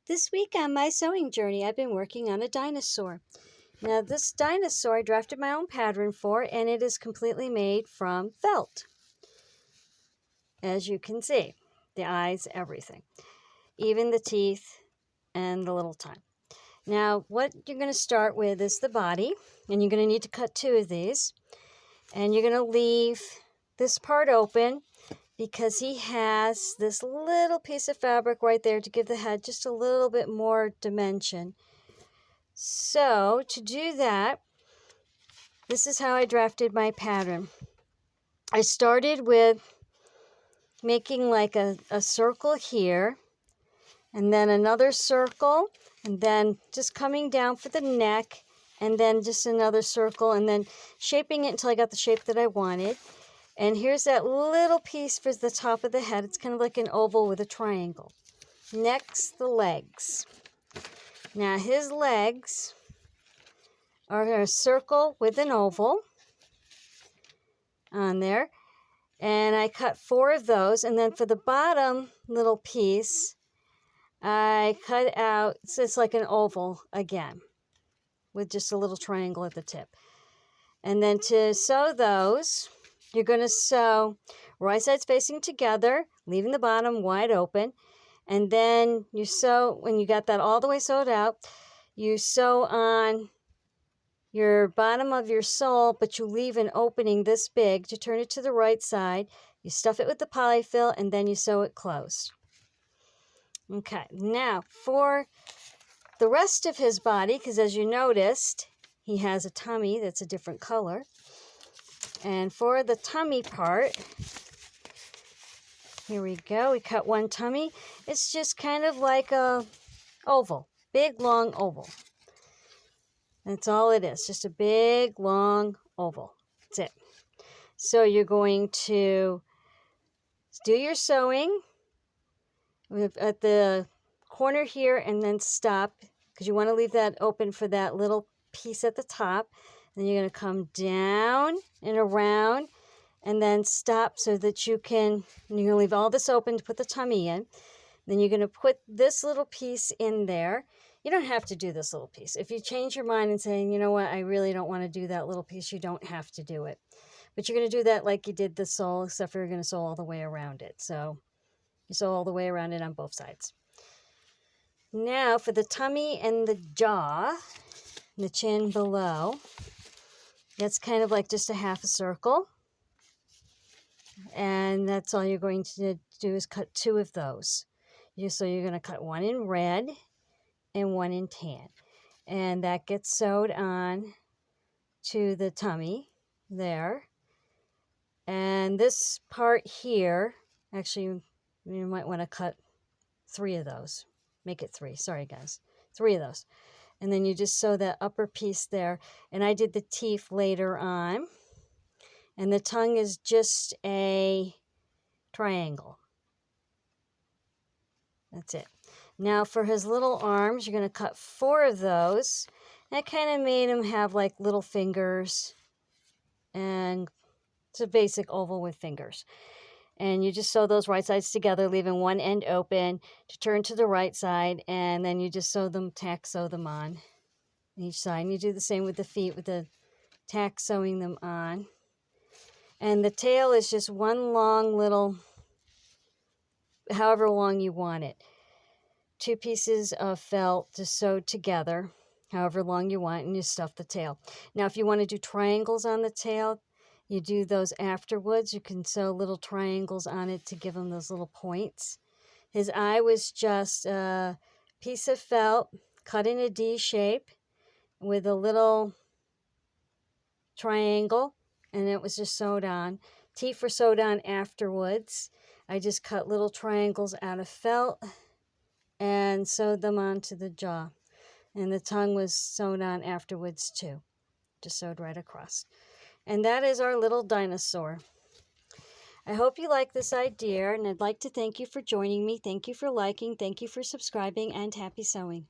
This week on my sewing journey, I've been working on a dinosaur. Now this dinosaur I drafted my own pattern for, and it is completely made from felt. As you can see, the eyes, everything. Even the teeth and the little tongue. Now what you're going to start with is the body, and you're going to need to cut two of these. And you're going to leave this part open because he has this little piece of fabric right there to give the head just a little bit more dimension. So to do that, this is how I drafted my pattern. I started with making like a circle here, and then another circle, and then just coming down for the neck, and then just another circle, and then shaping it until I got the shape that I wanted. And here's that little piece for the top of the head. It's kind of like an oval with a triangle. Next, the legs. Now his legs are a circle with an oval on there. And I cut 4 of those. And then for the bottom little piece, I cut out, so it's like an oval again, with just a little triangle at the tip. And then to sew those, you're going to sew right sides facing together, leaving the bottom wide open. And then you sew, when you got that all the way sewed out, you sew on your bottom of your sole, but you leave an opening this big to turn it to the right side. You stuff it with the polyfill, and then you sew it closed. Okay, now for the rest of his body, because as you noticed, he has a tummy that's a different color. And for the tummy part, here we go. We cut one tummy. It's just kind of like a oval, big long oval. That's all it is, just a big long oval. That's it. So you're going to do your sewing at the corner here and then stop, because you want to leave that open for that little piece at the top. Then you're going to come down and around and then stop so that you're going to leave all this open to put the tummy in. Then you're going to put this little piece in there. You don't have to do this little piece. If you change your mind and say, you know what, I really don't want to do that little piece, you don't have to do it. But you're going to do that like you did the sole, except for you're going to sew all the way around it. So you sew all the way around it on both sides. Now for the tummy and the jaw, the chin below, that's kind of like just a half a circle. And that's all you're going to do is cut 2 of those. So you're going to cut one in red and one in tan. And that gets sewed on to the tummy there. And this part here, actually, you might want to cut 3 of those. Make it 3. Sorry, guys. 3 of those. And then you just sew that upper piece there. And I did the teeth later on. And the tongue is just a triangle. That's it. Now for his little arms, you're going to cut 4 of those. And I kind of made him have like little fingers. And it's a basic oval with fingers. And you just sew those right sides together, leaving one end open to turn to the right side. And then you just sew them, tack sew them on each side. And you do the same with the feet, with the tack sewing them on. And the tail is just one long little, however long you want it. 2 pieces of felt just sewed together, however long you want, and you stuff the tail. Now, if you want to do triangles on the tail, you do those afterwards. You can sew little triangles on it to give them those little points. His eye was just a piece of felt cut in a D shape with a little triangle, and it was just sewed on. Teeth were sewed on afterwards. I just cut little triangles out of felt and sewed them onto the jaw. And the tongue was sewn on afterwards too. Just sewed right across. And that is our little dinosaur. I hope you like this idea, and I'd like to thank you for joining me. Thank you for liking, thank you for subscribing, and happy sewing.